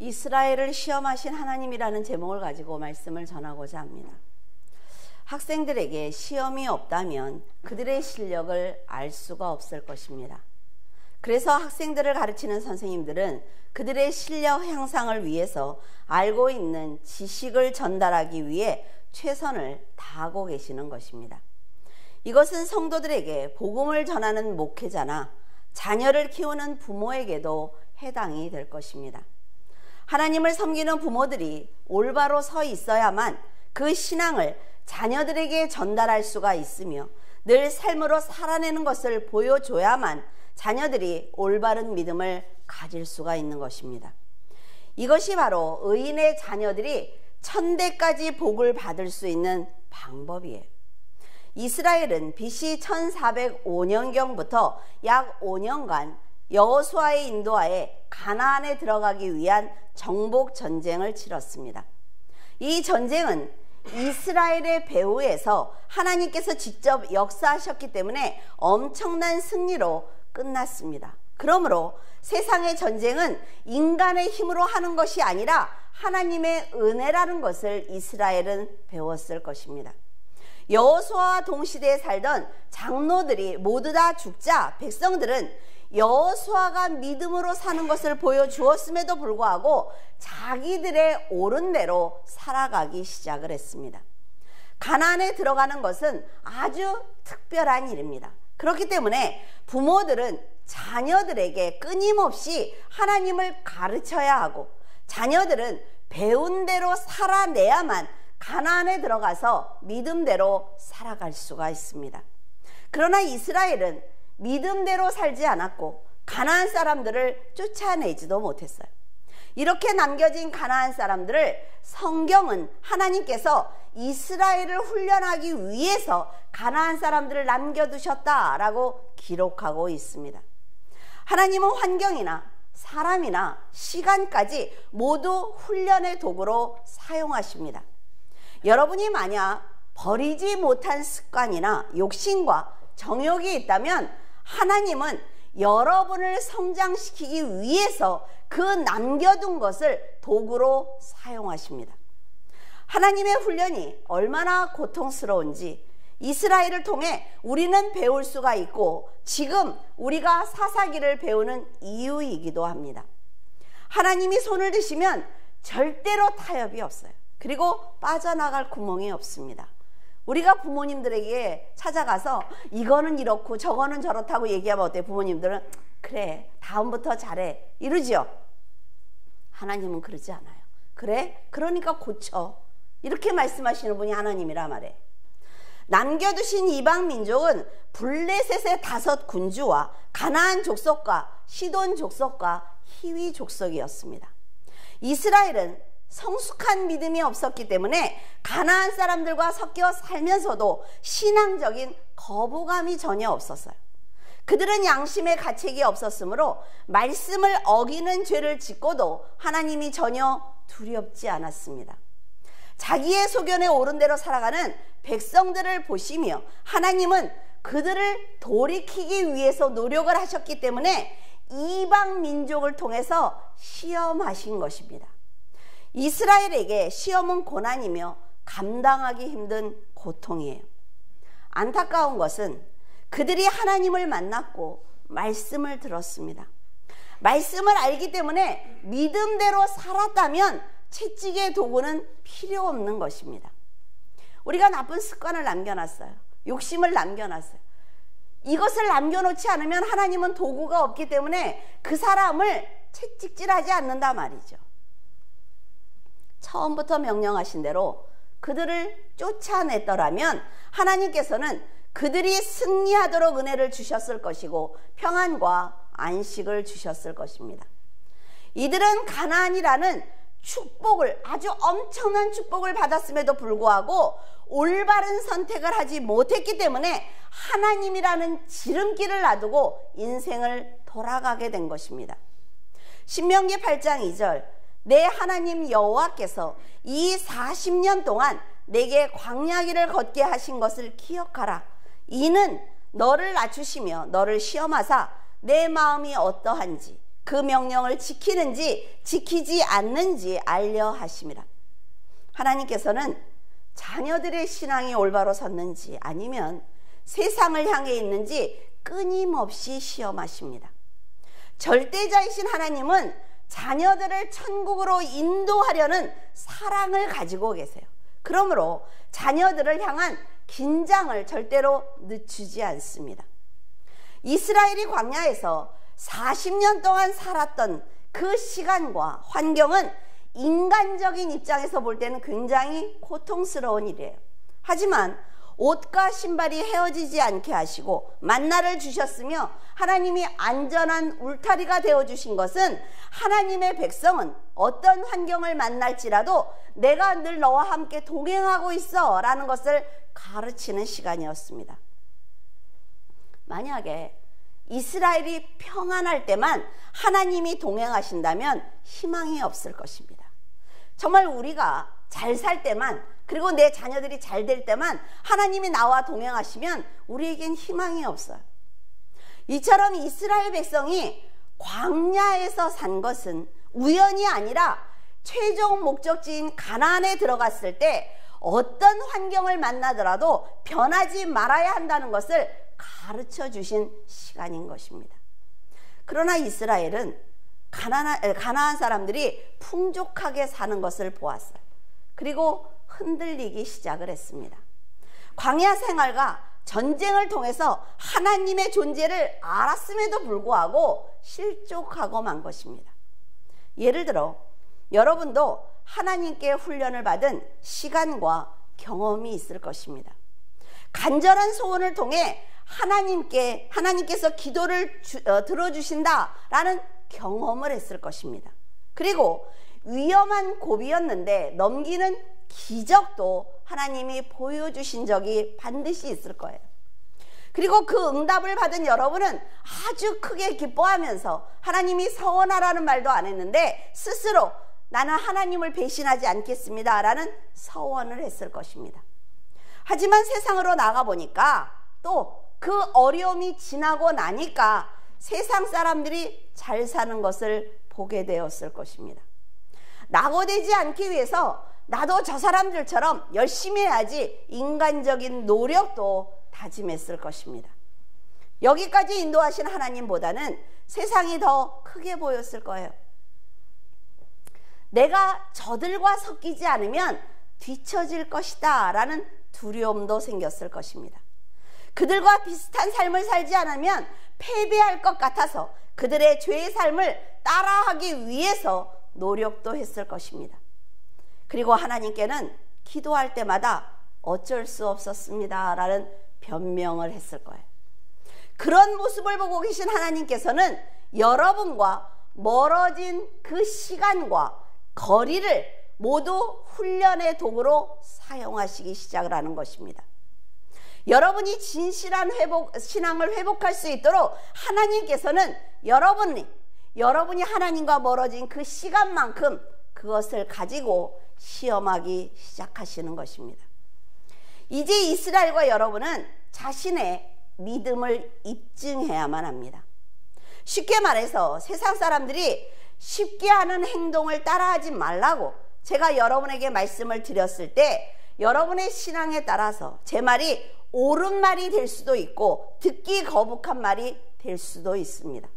이스라엘을 시험하신 하나님이라는 제목을 가지고 말씀을 전하고자 합니다. 학생들에게 시험이 없다면 그들의 실력을 알 수가 없을 것입니다. 그래서 학생들을 가르치는 선생님들은 그들의 실력 향상을 위해서 알고 있는 지식을 전달하기 위해 최선을 다하고 계시는 것입니다. 이것은 성도들에게 복음을 전하는 목회자나 자녀를 키우는 부모에게도 해당이 될 것입니다. 하나님을 섬기는 부모들이 올바로 서 있어야만 그 신앙을 자녀들에게 전달할 수가 있으며 늘 삶으로 살아내는 것을 보여줘야만 자녀들이 올바른 믿음을 가질 수가 있는 것입니다. 이것이 바로 의인의 자녀들이 천대까지 복을 받을 수 있는 방법이에요. 이스라엘은 BC 1405년경부터 약 5년간 여호수아의 인도하에 가나안에 들어가기 위한 정복 전쟁을 치렀습니다. 이 전쟁은 이스라엘의 배후에서 하나님께서 직접 역사하셨기 때문에 엄청난 승리로 끝났습니다. 그러므로 세상의 전쟁은 인간의 힘으로 하는 것이 아니라 하나님의 은혜라는 것을 이스라엘은 배웠을 것입니다. 여호수아와 동시대에 살던 장로들이 모두 다 죽자 백성들은 여호수아가 믿음으로 사는 것을 보여주었음에도 불구하고 자기들의 옳은 대로 살아가기 시작을 했습니다. 가나안에 들어가는 것은 아주 특별한 일입니다. 그렇기 때문에 부모들은 자녀들에게 끊임없이 하나님을 가르쳐야 하고 자녀들은 배운 대로 살아내야만 가나안에 들어가서 믿음대로 살아갈 수가 있습니다. 그러나 이스라엘은 믿음대로 살지 않았고 가나안 사람들을 쫓아내지도 못했어요. 이렇게 남겨진 가나안 사람들을 성경은 하나님께서 이스라엘을 훈련하기 위해서 가나안 사람들을 남겨두셨다라고 기록하고 있습니다. 하나님은 환경이나 사람이나 시간까지 모두 훈련의 도구로 사용하십니다. 여러분이 만약 버리지 못한 습관이나 욕심과 정욕이 있다면 하나님은 여러분을 성장시키기 위해서 그 남겨둔 것을 도구로 사용하십니다. 하나님의 훈련이 얼마나 고통스러운지 이스라엘을 통해 우리는 배울 수가 있고 지금 우리가 사사기를 배우는 이유이기도 합니다. 하나님이 손을 드시면 절대로 타협이 없어요. 그리고 빠져나갈 구멍이 없습니다. 우리가 부모님들에게 찾아가서 이거는 이렇고 저거는 저렇다고 얘기하면 어때요? 부모님들은 그래 다음부터 잘해 이러죠. 하나님은 그러지 않아요. 그래? 그러니까 고쳐. 이렇게 말씀하시는 분이 하나님이라 말해. 남겨두신 이방 민족은 블레셋의 5 군주와 가나안 족속과 시돈 족속과 히위 족속이었습니다. 이스라엘은 성숙한 믿음이 없었기 때문에 가나안 사람들과 섞여 살면서도 신앙적인 거부감이 전혀 없었어요. 그들은 양심의 가책이 없었으므로 말씀을 어기는 죄를 짓고도 하나님이 전혀 두렵지 않았습니다. 자기의 소견에 옳은 대로 살아가는 백성들을 보시며 하나님은 그들을 돌이키기 위해서 노력을 하셨기 때문에 이방 민족을 통해서 시험하신 것입니다. 이스라엘에게 시험은 고난이며 감당하기 힘든 고통이에요. 안타까운 것은 그들이 하나님을 만났고 말씀을 들었습니다. 말씀을 알기 때문에 믿음대로 살았다면 채찍의 도구는 필요 없는 것입니다. 우리가 나쁜 습관을 남겨놨어요. 욕심을 남겨놨어요. 이것을 남겨놓지 않으면 하나님은 도구가 없기 때문에 그 사람을 채찍질하지 않는다 말이죠. 처음부터 명령하신 대로 그들을 쫓아냈더라면 하나님께서는 그들이 승리하도록 은혜를 주셨을 것이고 평안과 안식을 주셨을 것입니다. 이들은 가나안이라는 축복을 아주 엄청난 축복을 받았음에도 불구하고 올바른 선택을 하지 못했기 때문에 하나님이라는 지름길을 놔두고 인생을 돌아가게 된 것입니다. 신명기 8장 2절 내 하나님 여호와께서 이 40년 동안 내게 광야길을 걷게 하신 것을 기억하라. 이는 너를 낮추시며 너를 시험하사 내 마음이 어떠한지 그 명령을 지키는지 지키지 않는지 알려 하심이라. 하나님께서는 자녀들의 신앙이 올바로 섰는지 아니면 세상을 향해 있는지 끊임없이 시험하십니다. 절대자이신 하나님은 자녀들을 천국으로 인도하려는 사랑을 가지고 계세요. 그러므로 자녀들을 향한 긴장을 절대로 늦추지 않습니다. 이스라엘이 광야에서 40년 동안 살았던 그 시간과 환경은 인간적인 입장에서 볼 때는 굉장히 고통스러운 일이에요. 하지만 옷과 신발이 헤어지지 않게 하시고 만나를 주셨으며 하나님이 안전한 울타리가 되어주신 것은 하나님의 백성은 어떤 환경을 만날지라도 내가 늘 너와 함께 동행하고 있어 라는 것을 가르치는 시간이었습니다. 만약에 이스라엘이 평안할 때만 하나님이 동행하신다면 희망이 없을 것입니다. 정말 우리가 잘 살 때만, 그리고 내 자녀들이 잘 될 때만 하나님이 나와 동행하시면 우리에겐 희망이 없어요. 이처럼 이스라엘 백성이 광야에서 산 것은 우연이 아니라 최종 목적지인 가나안에 들어갔을 때 어떤 환경을 만나더라도 변하지 말아야 한다는 것을 가르쳐 주신 시간인 것입니다. 그러나 이스라엘은 가나안 사람들이 풍족하게 사는 것을 보았어요. 그리고 흔들리기 시작을 했습니다. 광야 생활과 전쟁을 통해서 하나님의 존재를 알았음에도 불구하고 실족하고 만 것입니다. 예를 들어 여러분도 하나님께 훈련을 받은 시간과 경험이 있을 것입니다. 간절한 소원을 통해 하나님께서 기도를 들어주신다라는 경험을 했을 것입니다. 그리고 위험한 고비였는데 넘기는 기적도 하나님이 보여주신 적이 반드시 있을 거예요. 그리고 그 응답을 받은 여러분은 아주 크게 기뻐하면서 하나님이 서원하라는 말도 안 했는데 스스로 나는 하나님을 배신하지 않겠습니다 라는 서원을 했을 것입니다. 하지만 세상으로 나가보니까 또 그 어려움이 지나고 나니까 세상 사람들이 잘 사는 것을 보게 되었을 것입니다. 낙오되지 않기 위해서 나도 저 사람들처럼 열심히 해야지 인간적인 노력도 다짐했을 것입니다. 여기까지 인도하신 하나님보다는 세상이 더 크게 보였을 거예요. 내가 저들과 섞이지 않으면 뒤처질 것이다 라는 두려움도 생겼을 것입니다. 그들과 비슷한 삶을 살지 않으면 패배할 것 같아서 그들의 죄의 삶을 따라하기 위해서 노력도 했을 것입니다. 그리고 하나님께는 기도할 때마다 어쩔 수 없었습니다 라는 변명을 했을 거예요. 그런 모습을 보고 계신 하나님께서는 여러분과 멀어진 그 시간과 거리를 모두 훈련의 도구로 사용하시기 시작을 하는 것입니다. 여러분이 진실한 신앙을 회복할 수 있도록 하나님께서는 여러분이 하나님과 멀어진 그 시간만큼 그것을 가지고 시험하기 시작하시는 것입니다. 이제 이스라엘과 여러분은 자신의 믿음을 입증해야만 합니다. 쉽게 말해서 세상 사람들이 쉽게 하는 행동을 따라하지 말라고 제가 여러분에게 말씀을 드렸을 때 여러분의 신앙에 따라서 제 말이 옳은 말이 될 수도 있고 듣기 거북한 말이 될 수도 있습니다.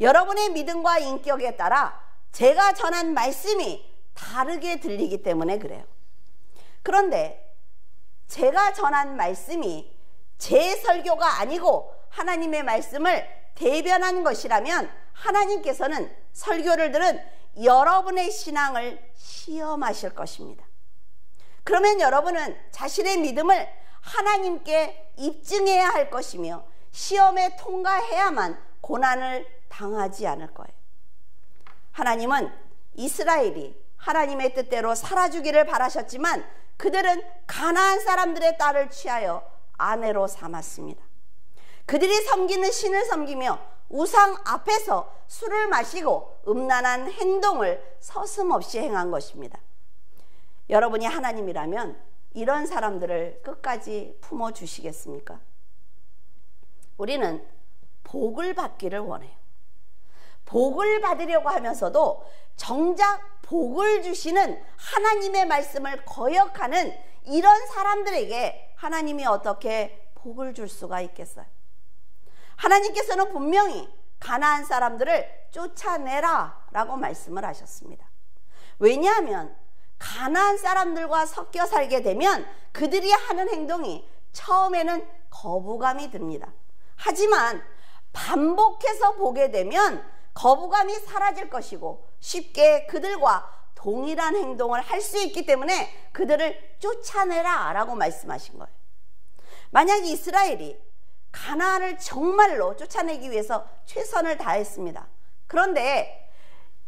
여러분의 믿음과 인격에 따라 제가 전한 말씀이 다르게 들리기 때문에 그래요. 그런데 제가 전한 말씀이 제 설교가 아니고 하나님의 말씀을 대변한 것이라면 하나님께서는 설교를 들은 여러분의 신앙을 시험하실 것입니다. 그러면 여러분은 자신의 믿음을 하나님께 입증해야 할 것이며 시험에 통과해야만 고난을 당하지 않을 거예요. 하나님은 이스라엘이 하나님의 뜻대로 살아주기를 바라셨지만 그들은 가나안 사람들의 딸을 취하여 아내로 삼았습니다. 그들이 섬기는 신을 섬기며 우상 앞에서 술을 마시고 음란한 행동을 서슴없이 행한 것입니다. 여러분이 하나님이라면 이런 사람들을 끝까지 품어주시겠습니까? 우리는 복을 받기를 원해요. 복을 받으려고 하면서도 정작 복을 주시는 하나님의 말씀을 거역하는 이런 사람들에게 하나님이 어떻게 복을 줄 수가 있겠어요? 하나님께서는 분명히 가나안 사람들을 쫓아내라 라고 말씀을 하셨습니다. 왜냐하면 가나안 사람들과 섞여 살게 되면 그들이 하는 행동이 처음에는 거부감이 듭니다. 하지만 반복해서 보게 되면 거부감이 사라질 것이고 쉽게 그들과 동일한 행동을 할 수 있기 때문에 그들을 쫓아내라 라고 말씀하신 거예요. 만약 이스라엘이 가나안을 정말로 쫓아내기 위해서 최선을 다했습니다. 그런데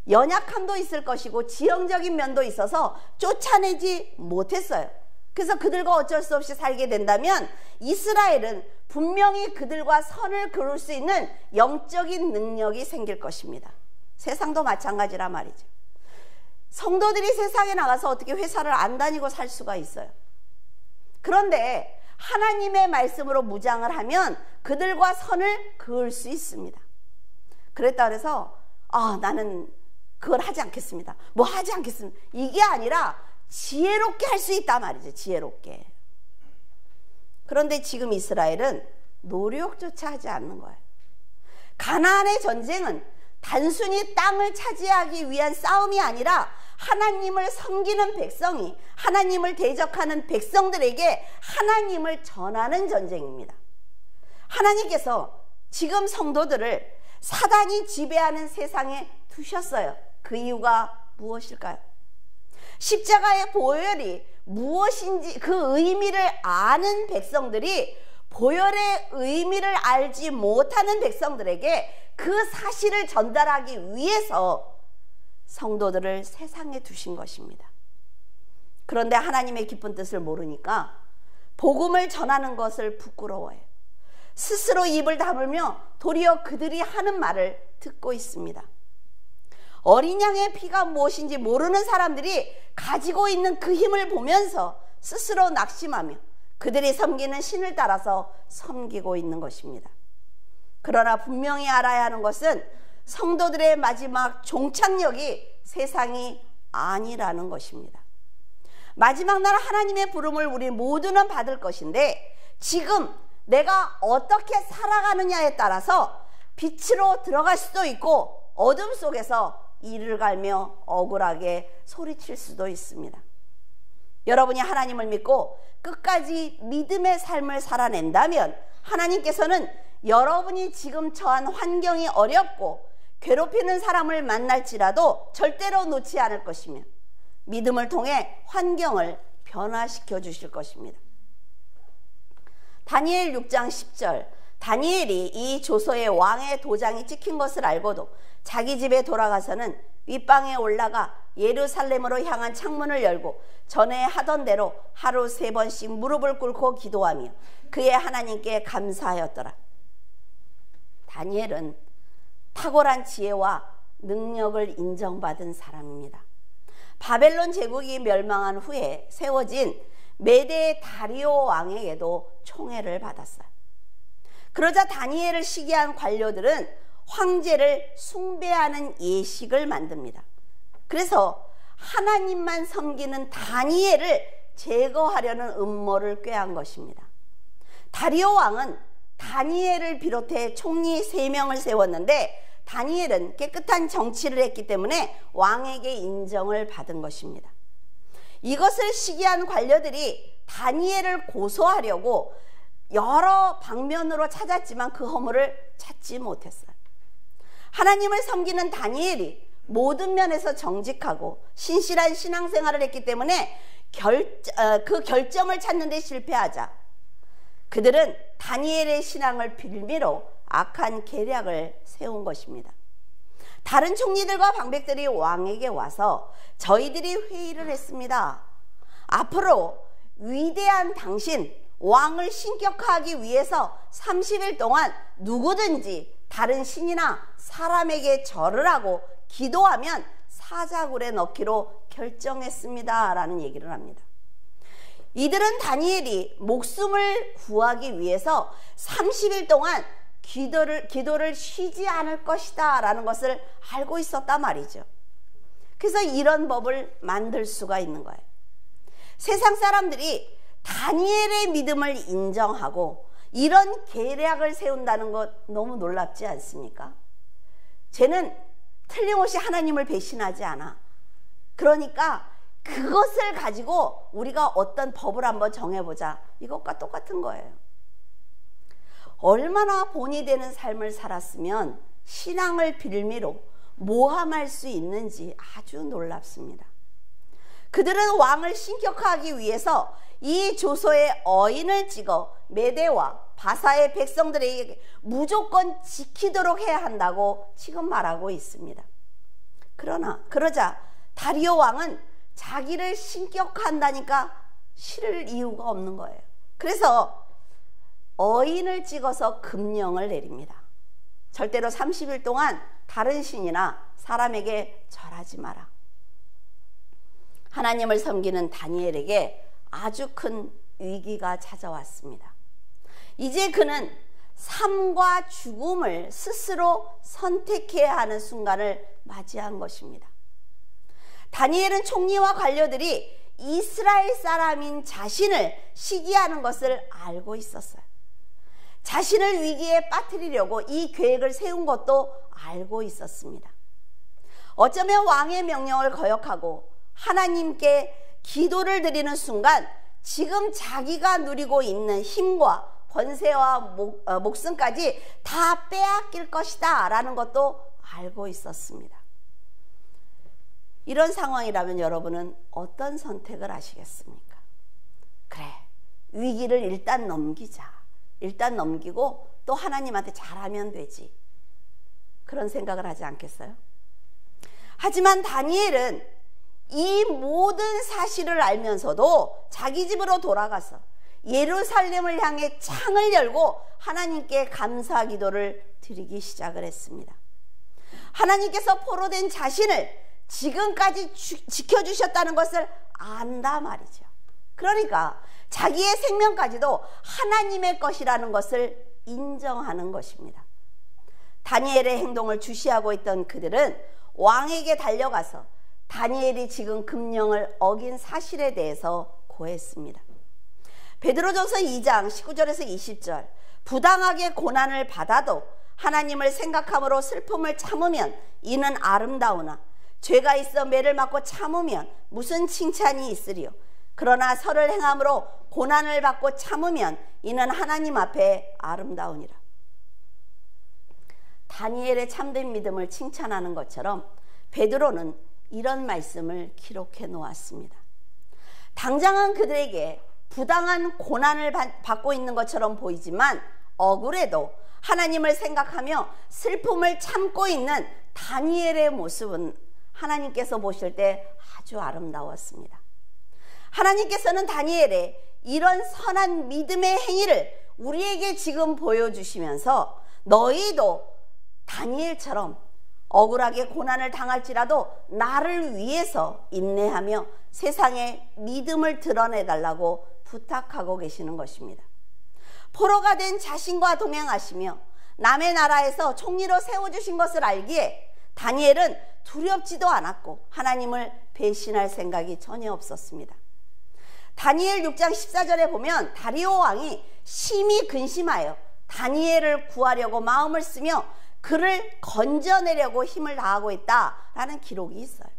연약함도 있을 것이고 지형적인 면도 있어서 쫓아내지 못했어요. 그래서 그들과 어쩔 수 없이 살게 된다면 이스라엘은 분명히 그들과 선을 그을 수 있는 영적인 능력이 생길 것입니다. 세상도 마찬가지란 말이죠. 성도들이 세상에 나가서 어떻게 회사를 안 다니고 살 수가 있어요? 그런데 하나님의 말씀으로 무장을 하면 그들과 선을 그을 수 있습니다. 그랬다 그래서 나는 그걸 하지 않겠습니다. 뭐 하지 않겠습니다. 이게 아니라 지혜롭게 할 수 있단 말이죠. 지혜롭게. 그런데 지금 이스라엘은 노력조차 하지 않는 거예요. 가나안의 전쟁은 단순히 땅을 차지하기 위한 싸움이 아니라 하나님을 섬기는 백성이 하나님을 대적하는 백성들에게 하나님을 전하는 전쟁입니다. 하나님께서 지금 성도들을 사단이 지배하는 세상에 두셨어요. 그 이유가 무엇일까요? 십자가의 보혈이 무엇인지 그 의미를 아는 백성들이 보혈의 의미를 알지 못하는 백성들에게 그 사실을 전달하기 위해서 성도들을 세상에 두신 것입니다. 그런데 하나님의 깊은 뜻을 모르니까 복음을 전하는 것을 부끄러워해요. 스스로 입을 다물며 도리어 그들이 하는 말을 듣고 있습니다. 어린 양의 피가 무엇인지 모르는 사람들이 가지고 있는 그 힘을 보면서 스스로 낙심하며 그들이 섬기는 신을 따라서 섬기고 있는 것입니다. 그러나 분명히 알아야 하는 것은 성도들의 마지막 종착역이 세상이 아니라는 것입니다. 마지막 날 하나님의 부름을 우리 모두는 받을 것인데 지금 내가 어떻게 살아가느냐에 따라서 빛으로 들어갈 수도 있고 어둠 속에서 이를 갈며 억울하게 소리칠 수도 있습니다. 여러분이 하나님을 믿고 끝까지 믿음의 삶을 살아낸다면 하나님께서는 여러분이 지금 처한 환경이 어렵고 괴롭히는 사람을 만날지라도 절대로 놓지 않을 것이며 믿음을 통해 환경을 변화시켜 주실 것입니다. 다니엘 6장 10절 다니엘이 이 조서에 왕의 도장이 찍힌 것을 알고도 자기 집에 돌아가서는 윗방에 올라가 예루살렘으로 향한 창문을 열고 전에 하던 대로 하루 3번씩 무릎을 꿇고 기도하며 그의 하나님께 감사하였더라. 다니엘은 탁월한 지혜와 능력을 인정받은 사람입니다. 바벨론 제국이 멸망한 후에 세워진 메대 다리오 왕에게도 총애를 받았어요. 그러자 다니엘을 시기한 관료들은 황제를 숭배하는 예식을 만듭니다. 그래서 하나님만 섬기는 다니엘을 제거하려는 음모를 꾀한 것입니다. 다리오 왕은 다니엘을 비롯해 총리 3명을 세웠는데 다니엘은 깨끗한 정치를 했기 때문에 왕에게 인정을 받은 것입니다. 이것을 시기한 관료들이 다니엘을 고소하려고 여러 방면으로 찾았지만 그 허물을 찾지 못했어요. 하나님을 섬기는 다니엘이 모든 면에서 정직하고 신실한 신앙생활을 했기 때문에 그 결점을 찾는 데 실패하자 그들은 다니엘의 신앙을 빌미로 악한 계략을 세운 것입니다. 다른 총리들과 방백들이 왕에게 와서 저희들이 회의를 했습니다. 앞으로 위대한 당신 왕을 신격화하기 위해서 30일 동안 누구든지 다른 신이나 사람에게 절을 하고 기도하면 사자굴에 넣기로 결정했습니다 라는 얘기를 합니다. 이들은 다니엘이 목숨을 구하기 위해서 30일 동안 기도를 쉬지 않을 것이다 라는 것을 알고 있었단 말이죠. 그래서 이런 법을 만들 수가 있는 거예요. 세상 사람들이 다니엘의 믿음을 인정하고 이런 계략을 세운다는 것 너무 놀랍지 않습니까? 쟤는 틀림없이 하나님을 배신하지 않아. 그러니까 그것을 가지고 우리가 어떤 법을 한번 정해보자. 이것과 똑같은 거예요. 얼마나 본이 되는 삶을 살았으면 신앙을 빌미로 모함할 수 있는지 아주 놀랍습니다. 그들은 왕을 신격화하기 위해서 이 조서의 어인을 찍어 메대와 바사의 백성들에게 무조건 지키도록 해야 한다고 지금 말하고 있습니다. 그러자 다리오 왕은 자기를 신격화한다니까 싫을 이유가 없는 거예요. 그래서 어인을 찍어서 금령을 내립니다. 절대로 30일 동안 다른 신이나 사람에게 절하지 마라. 하나님을 섬기는 다니엘에게 아주 큰 위기가 찾아왔습니다. 이제 그는 삶과 죽음을 스스로 선택해야 하는 순간을 맞이한 것입니다. 다니엘은 총리와 관료들이 이스라엘 사람인 자신을 시기하는 것을 알고 있었어요. 자신을 위기에 빠뜨리려고 이 계획을 세운 것도 알고 있었습니다. 어쩌면 왕의 명령을 거역하고 하나님께 기도를 드리는 순간 지금 자기가 누리고 있는 힘과 권세와 목숨까지 다 빼앗길 것이다 라는 것도 알고 있었습니다. 이런 상황이라면 여러분은 어떤 선택을 하시겠습니까? 그래, 위기를 일단 넘기자. 일단 넘기고 또 하나님한테 잘하면 되지. 그런 생각을 하지 않겠어요? 하지만 다니엘은 이 모든 사실을 알면서도 자기 집으로 돌아가서 예루살렘을 향해 창을 열고 하나님께 감사 기도를 드리기 시작을 했습니다. 하나님께서 포로된 자신을 지금까지 지켜주셨다는 것을 안다 말이죠. 그러니까 자기의 생명까지도 하나님의 것이라는 것을 인정하는 것입니다. 다니엘의 행동을 주시하고 있던 그들은 왕에게 달려가서 다니엘이 지금 금령을 어긴 사실에 대해서 고했습니다. 베드로전서 2장 19절에서 20절, 부당하게 고난을 받아도 하나님을 생각함으로 슬픔을 참으면 이는 아름다우나 죄가 있어 매를 맞고 참으면 무슨 칭찬이 있으리요. 그러나 선을 행함으로 고난을 받고 참으면 이는 하나님 앞에 아름다우니라. 다니엘의 참된 믿음을 칭찬하는 것처럼 베드로는 이런 말씀을 기록해 놓았습니다. 당장은 그들에게 부당한 고난을 받고 있는 것처럼 보이지만 억울해도 하나님을 생각하며 슬픔을 참고 있는 다니엘의 모습은 하나님께서 보실 때 아주 아름다웠습니다. 하나님께서는 다니엘의 이런 선한 믿음의 행위를 우리에게 지금 보여주시면서 너희도 다니엘처럼 억울하게 고난을 당할지라도 나를 위해서 인내하며 세상에 믿음을 드러내달라고 부탁하고 계시는 것입니다. 포로가 된 자신과 동행하시며 남의 나라에서 총리로 세워주신 것을 알기에 다니엘은 두렵지도 않았고 하나님을 배신할 생각이 전혀 없었습니다. 다니엘 6장 14절에 보면 다리오 왕이 심히 근심하여 다니엘을 구하려고 마음을 쓰며 그를 건져내려고 힘을 다하고 있다라는 기록이 있어요.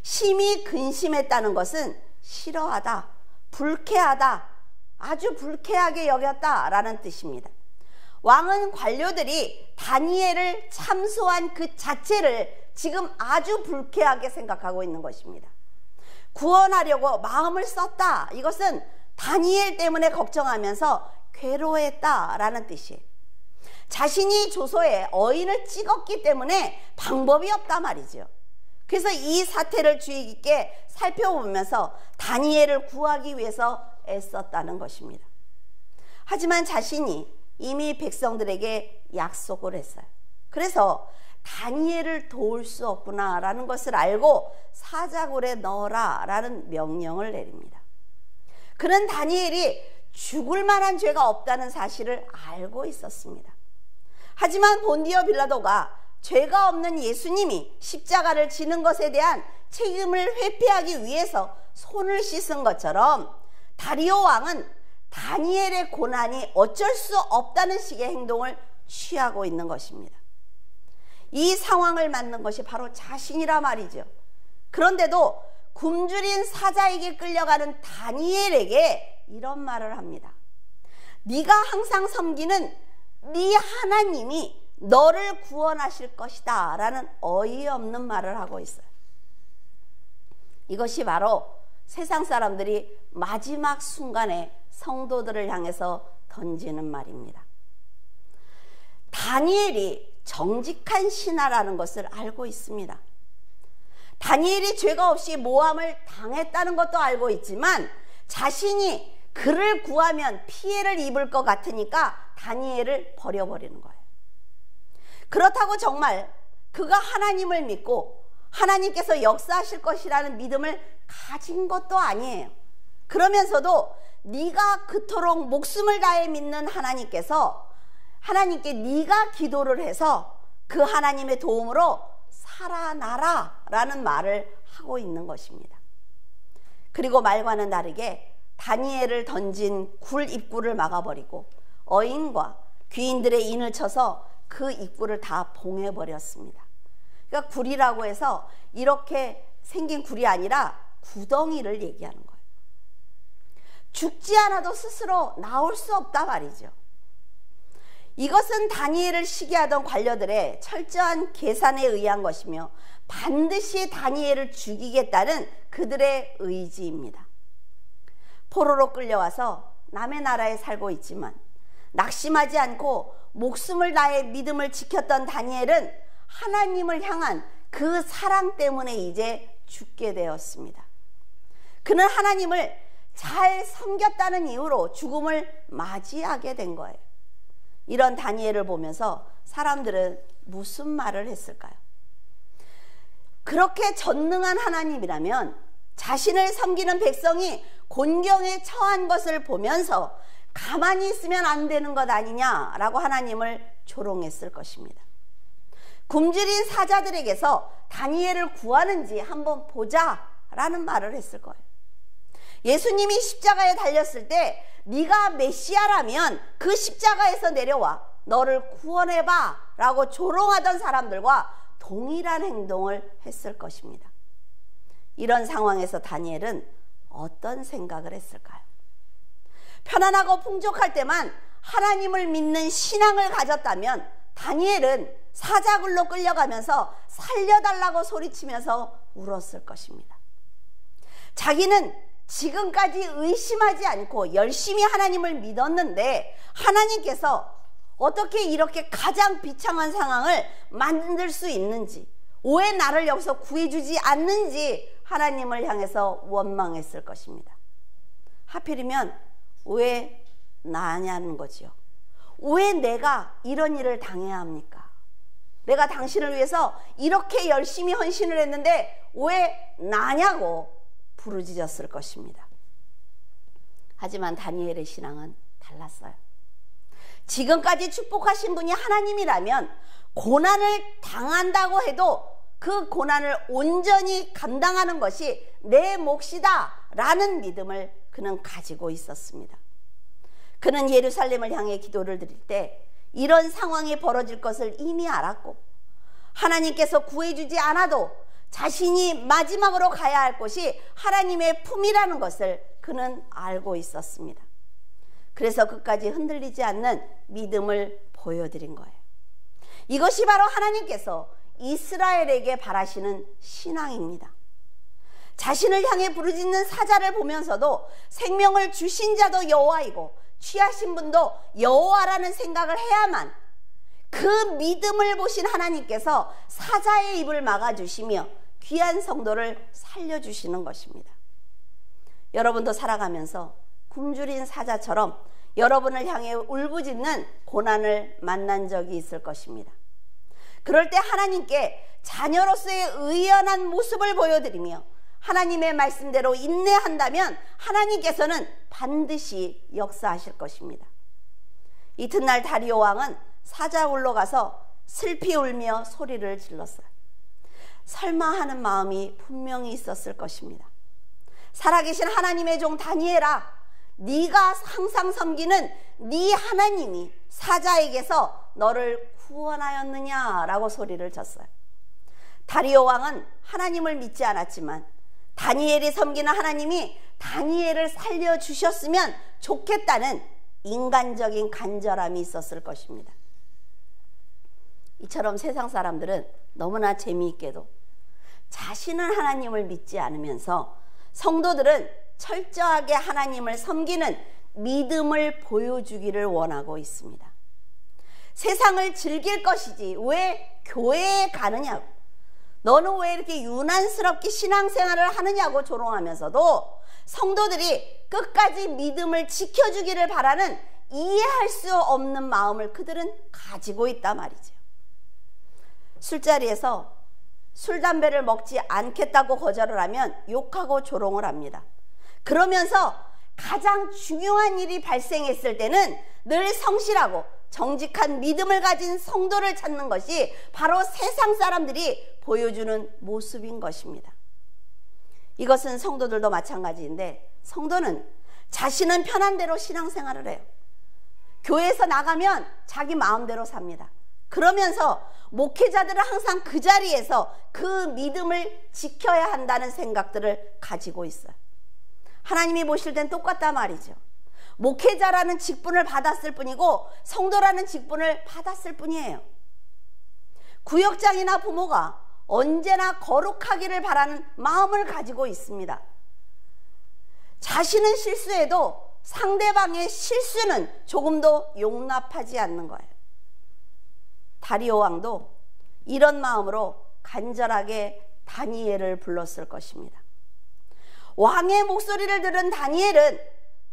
심히 근심했다는 것은 싫어하다, 불쾌하다, 아주 불쾌하게 여겼다라는 뜻입니다. 왕은 관료들이 다니엘을 참소한 그 자체를 지금 아주 불쾌하게 생각하고 있는 것입니다. 구원하려고 마음을 썼다. 이것은 다니엘 때문에 걱정하면서 괴로워했다라는 뜻이에요. 자신이 조서에 어인을 찍었기 때문에 방법이 없단 말이죠. 그래서 이 사태를 주의 깊게 살펴보면서 다니엘을 구하기 위해서 애썼다는 것입니다. 하지만 자신이 이미 백성들에게 약속을 했어요. 그래서 다니엘을 도울 수 없구나라는 것을 알고 사자굴에 넣어라라는 명령을 내립니다. 그는 다니엘이 죽을 만한 죄가 없다는 사실을 알고 있었습니다. 하지만 본디오 빌라도가 죄가 없는 예수님이 십자가를 지는 것에 대한 책임을 회피하기 위해서 손을 씻은 것처럼 다리오 왕은 다니엘의 고난이 어쩔 수 없다는 식의 행동을 취하고 있는 것입니다. 이 상황을 만든 것이 바로 자신이라 말이죠. 그런데도 굶주린 사자에게 끌려가는 다니엘에게 이런 말을 합니다. 네가 항상 섬기는 네 하나님이 너를 구원하실 것이다 라는 어이없는 말을 하고 있어요. 이것이 바로 세상 사람들이 마지막 순간에 성도들을 향해서 던지는 말입니다. 다니엘이 정직한 신하라는 것을 알고 있습니다. 다니엘이 죄가 없이 모함을 당했다는 것도 알고 있지만 자신이 그를 구하면 피해를 입을 것 같으니까 다니엘을 버려버리는 거예요. 그렇다고 정말 그가 하나님을 믿고 하나님께서 역사하실 것이라는 믿음을 가진 것도 아니에요. 그러면서도 네가 그토록 목숨을 다해 믿는 하나님께서 하나님께 네가 기도를 해서 그 하나님의 도움으로 살아나라 라는 말을 하고 있는 것입니다. 그리고 말과는 다르게 다니엘을 던진 굴 입구를 막아버리고 어인과 귀인들의 인을 쳐서 그 입구를 다 봉해버렸습니다. 그러니까 굴이라고 해서 이렇게 생긴 굴이 아니라 구덩이를 얘기하는 거예요. 죽지 않아도 스스로 나올 수 없다 말이죠. 이것은 다니엘을 시기하던 관료들의 철저한 계산에 의한 것이며 반드시 다니엘을 죽이겠다는 그들의 의지입니다. 포로로 끌려와서 남의 나라에 살고 있지만 낙심하지 않고 목숨을 다해 믿음을 지켰던 다니엘은 하나님을 향한 그 사랑 때문에 이제 죽게 되었습니다. 그는 하나님을 잘 섬겼다는 이유로 죽음을 맞이하게 된 거예요. 이런 다니엘을 보면서 사람들은 무슨 말을 했을까요? 그렇게 전능한 하나님이라면 자신을 섬기는 백성이 곤경에 처한 것을 보면서 가만히 있으면 안 되는 것 아니냐라고 하나님을 조롱했을 것입니다. 굶주린 사자들에게서 다니엘을 구하는지 한번 보자라는 말을 했을 거예요. 예수님이 십자가에 달렸을 때 네가 메시아라면 그 십자가에서 내려와 너를 구원해봐 라고 조롱하던 사람들과 동일한 행동을 했을 것입니다. 이런 상황에서 다니엘은 어떤 생각을 했을까요? 편안하고 풍족할 때만 하나님을 믿는 신앙을 가졌다면 다니엘은 사자굴로 끌려가면서 살려달라고 소리치면서 울었을 것입니다. 자기는 지금까지 의심하지 않고 열심히 하나님을 믿었는데 하나님께서 어떻게 이렇게 가장 비참한 상황을 만들 수 있는지, 왜 나를 여기서 구해주지 않는지 하나님을 향해서 원망했을 것입니다. 하필이면 왜 나냐는 거지요. 왜 내가 이런 일을 당해야 합니까? 내가 당신을 위해서 이렇게 열심히 헌신을 했는데 왜 나냐고 부르짖었을 것입니다. 하지만 다니엘의 신앙은 달랐어요. 지금까지 축복하신 분이 하나님이라면 고난을 당한다고 해도 그 고난을 온전히 감당하는 것이 내 몫이다 라는 믿음을 그는 가지고 있었습니다. 그는 예루살렘을 향해 기도를 드릴 때 이런 상황이 벌어질 것을 이미 알았고 하나님께서 구해주지 않아도 자신이 마지막으로 가야 할 곳이 하나님의 품이라는 것을 그는 알고 있었습니다. 그래서 끝까지 흔들리지 않는 믿음을 보여드린 거예요. 이것이 바로 하나님께서 이스라엘에게 바라시는 신앙입니다. 자신을 향해 부르짖는 사자를 보면서도 생명을 주신 자도 여호와이고 취하신 분도 여호와라는 생각을 해야만 그 믿음을 보신 하나님께서 사자의 입을 막아주시며 귀한 성도를 살려주시는 것입니다. 여러분도 살아가면서 굶주린 사자처럼 여러분을 향해 울부짖는 고난을 만난 적이 있을 것입니다. 그럴 때 하나님께 자녀로서의 의연한 모습을 보여드리며 하나님의 말씀대로 인내한다면 하나님께서는 반드시 역사하실 것입니다. 이튿날 다리오 왕은 사자굴로 가서 슬피 울며 소리를 질렀어요. 설마 하는 마음이 분명히 있었을 것입니다. 살아계신 하나님의 종 다니엘아, 네가 항상 섬기는 네 하나님이 사자에게서 너를 구원하였느냐라고 소리를 쳤어요. 다리오 왕은 하나님을 믿지 않았지만 다니엘이 섬기는 하나님이 다니엘을 살려주셨으면 좋겠다는 인간적인 간절함이 있었을 것입니다. 이처럼 세상 사람들은 너무나 재미있게도 자신은 하나님을 믿지 않으면서 성도들은 철저하게 하나님을 섬기는 믿음을 보여주기를 원하고 있습니다. 세상을 즐길 것이지 왜 교회에 가느냐고, 너는 왜 이렇게 유난스럽게 신앙생활을 하느냐고 조롱하면서도 성도들이 끝까지 믿음을 지켜주기를 바라는 이해할 수 없는 마음을 그들은 가지고 있단 말이죠. 술자리에서 술, 담배를 먹지 않겠다고 거절을 하면 욕하고 조롱을 합니다. 그러면서 가장 중요한 일이 발생했을 때는 늘 성실하고 정직한 믿음을 가진 성도를 찾는 것이 바로 세상 사람들이 보여주는 모습인 것입니다. 이것은 성도들도 마찬가지인데, 성도는 자신은 편한 대로 신앙생활을 해요. 교회에서 나가면 자기 마음대로 삽니다. 그러면서 목회자들은 항상 그 자리에서 그 믿음을 지켜야 한다는 생각들을 가지고 있어요. 하나님이 보실 땐 똑같단 말이죠. 목회자라는 직분을 받았을 뿐이고 성도라는 직분을 받았을 뿐이에요. 구역장이나 부모가 언제나 거룩하기를 바라는 마음을 가지고 있습니다. 자신은 실수해도 상대방의 실수는 조금도 용납하지 않는 거예요. 다리오 왕도 이런 마음으로 간절하게 다니엘을 불렀을 것입니다. 왕의 목소리를 들은 다니엘은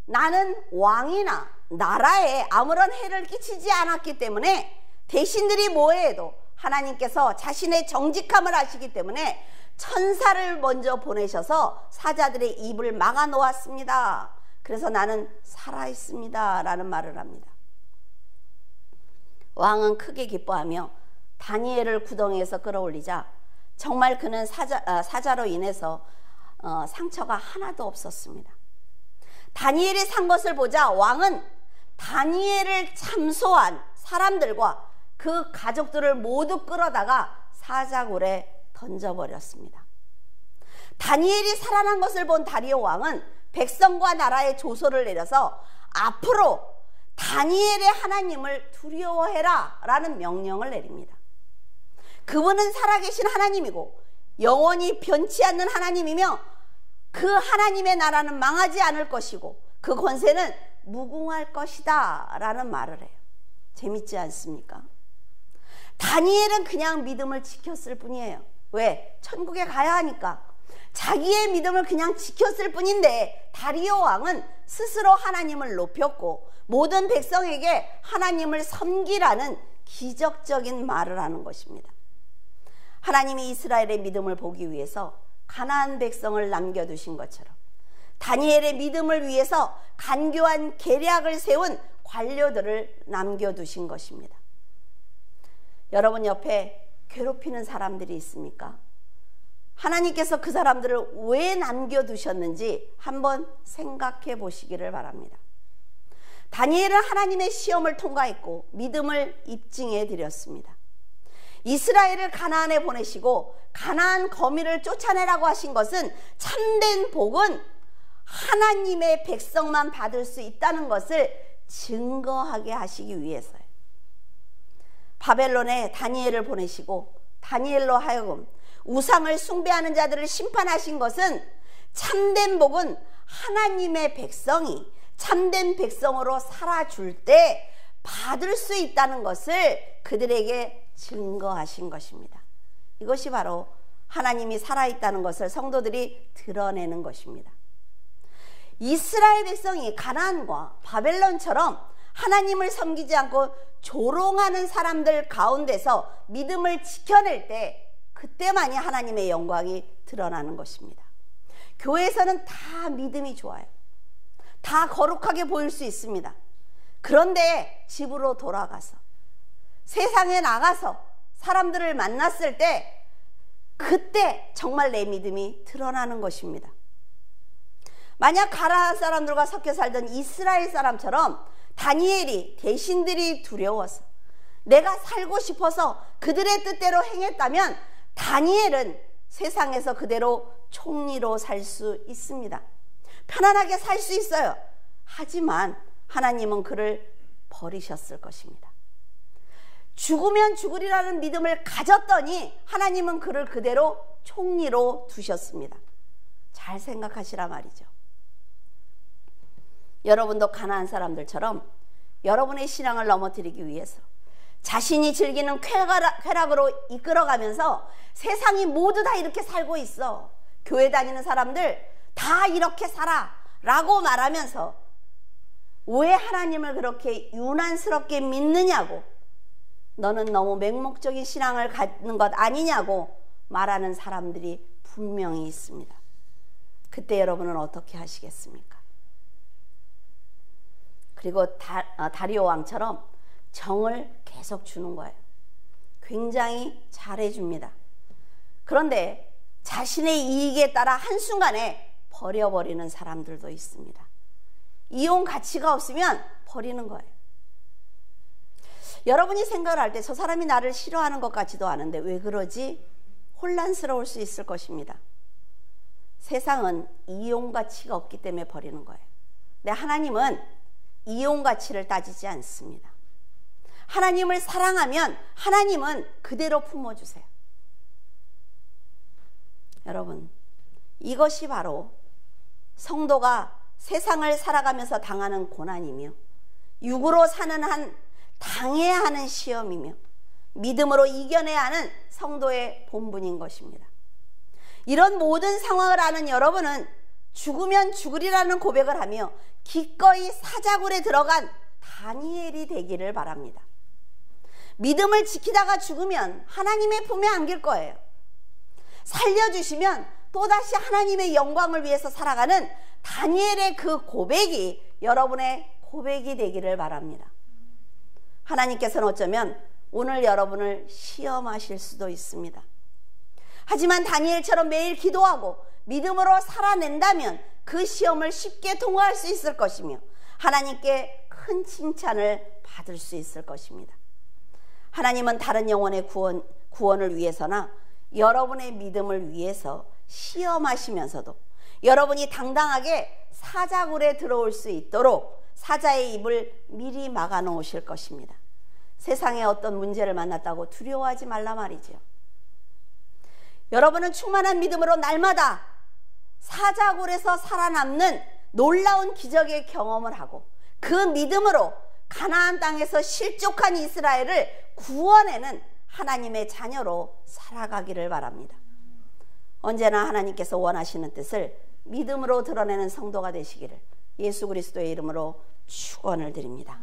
나는 왕이나 나라에 아무런 해를 끼치지 않았기 때문에 대신들이 뭐해도 하나님께서 자신의 정직함을 아시기 때문에 천사를 먼저 보내셔서 사자들의 입을 막아 놓았습니다. 그래서 나는 살아있습니다 라는 말을 합니다. 왕은 크게 기뻐하며 다니엘을 구덩이에서 끌어올리자 정말 그는 사자로 인해서 상처가 하나도 없었습니다. 다니엘이 산 것을 보자 왕은 다니엘을 참소한 사람들과 그 가족들을 모두 끌어다가 사자굴에 던져버렸습니다. 다니엘이 살아난 것을 본 다리오 왕은 백성과 나라에 조소를 내려서 앞으로 다니엘의 하나님을 두려워해라 라는 명령을 내립니다. 그분은 살아계신 하나님이고 영원히 변치 않는 하나님이며 그 하나님의 나라는 망하지 않을 것이고 그 권세는 무궁할 것이다 라는 말을 해요. 재밌지 않습니까? 다니엘은 그냥 믿음을 지켰을 뿐이에요. 왜? 천국에 가야 하니까. 자기의 믿음을 그냥 지켰을 뿐인데 다리오 왕은 스스로 하나님을 높였고 모든 백성에게 하나님을 섬기라는 기적적인 말을 하는 것입니다. 하나님이 이스라엘의 믿음을 보기 위해서 가나안 백성을 남겨두신 것처럼 다니엘의 믿음을 위해서 간교한 계략을 세운 관료들을 남겨두신 것입니다. 여러분 옆에 괴롭히는 사람들이 있습니까? 하나님께서 그 사람들을 왜 남겨두셨는지 한번 생각해 보시기를 바랍니다. 다니엘은 하나님의 시험을 통과했고 믿음을 입증해 드렸습니다. 이스라엘을 가나안에 보내시고 가나안 거민을 쫓아내라고 하신 것은 참된 복은 하나님의 백성만 받을 수 있다는 것을 증거하게 하시기 위해서예요. 바벨론에 다니엘을 보내시고 다니엘로 하여금 우상을 숭배하는 자들을 심판하신 것은 참된 복은 하나님의 백성이 참된 백성으로 살아줄 때 받을 수 있다는 것을 그들에게 증거하신 것입니다. 이것이 바로 하나님이 살아있다는 것을 성도들이 드러내는 것입니다. 이스라엘 백성이 가나안과 바벨론처럼 하나님을 섬기지 않고 조롱하는 사람들 가운데서 믿음을 지켜낼 때 그때만이 하나님의 영광이 드러나는 것입니다. 교회에서는 다 믿음이 좋아요. 다 거룩하게 보일 수 있습니다. 그런데 집으로 돌아가서 세상에 나가서 사람들을 만났을 때 그때 정말 내 믿음이 드러나는 것입니다. 만약 가나안 사람들과 섞여 살던 이스라엘 사람처럼 다니엘이 대신들이 두려워서 내가 살고 싶어서 그들의 뜻대로 행했다면 다니엘은 세상에서 그대로 총리로 살 수 있습니다. 편안하게 살 수 있어요. 하지만 하나님은 그를 버리셨을 것입니다. 죽으면 죽으리라는 믿음을 가졌더니 하나님은 그를 그대로 총리로 두셨습니다. 잘 생각하시라 말이죠. 여러분도 가나안 사람들처럼 여러분의 신앙을 넘어뜨리기 위해서 자신이 즐기는 쾌락으로 이끌어가면서 세상이 모두 다 이렇게 살고 있어, 교회 다니는 사람들 다 이렇게 살아 라고 말하면서 왜 하나님을 그렇게 유난스럽게 믿느냐고, 너는 너무 맹목적인 신앙을 갖는 것 아니냐고 말하는 사람들이 분명히 있습니다. 그때 여러분은 어떻게 하시겠습니까? 그리고 다리오 왕처럼 정을 계속 주는 거예요. 굉장히 잘해줍니다. 그런데 자신의 이익에 따라 한순간에 버려버리는 사람들도 있습니다. 이용 가치가 없으면 버리는 거예요. 여러분이 생각을 할 때 저 사람이 나를 싫어하는 것 같지도 않은데 왜 그러지? 혼란스러울 수 있을 것입니다. 세상은 이용 가치가 없기 때문에 버리는 거예요. 근데 하나님은 이용 가치를 따지지 않습니다. 하나님을 사랑하면 하나님은 그대로 품어주세요. 여러분, 이것이 바로 성도가 세상을 살아가면서 당하는 고난이며 육으로 사는 한 당해야 하는 시험이며 믿음으로 이겨내야 하는 성도의 본분인 것입니다. 이런 모든 상황을 아는 여러분은 죽으면 죽으리라는 고백을 하며 기꺼이 사자굴에 들어간 다니엘이 되기를 바랍니다. 믿음을 지키다가 죽으면 하나님의 품에 안길 거예요. 살려주시면 또다시 하나님의 영광을 위해서 살아가는 다니엘의 그 고백이 여러분의 고백이 되기를 바랍니다. 하나님께서는 어쩌면 오늘 여러분을 시험하실 수도 있습니다. 하지만 다니엘처럼 매일 기도하고 믿음으로 살아낸다면 그 시험을 쉽게 통과할 수 있을 것이며 하나님께 큰 칭찬을 받을 수 있을 것입니다. 하나님은 다른 영혼의 구원을 위해서나 여러분의 믿음을 위해서 시험하시면서도 여러분이 당당하게 사자굴에 들어올 수 있도록 사자의 입을 미리 막아 놓으실 것입니다. 세상에 어떤 문제를 만났다고 두려워하지 말라 말이죠. 여러분은 충만한 믿음으로 날마다 사자굴에서 살아남는 놀라운 기적의 경험을 하고 그 믿음으로 가나안 땅에서 실족한 이스라엘을 구원해는 하나님의 자녀로 살아가기를 바랍니다. 언제나 하나님께서 원하시는 뜻을 믿음으로 드러내는 성도가 되시기를 예수 그리스도의 이름으로 축원을 드립니다.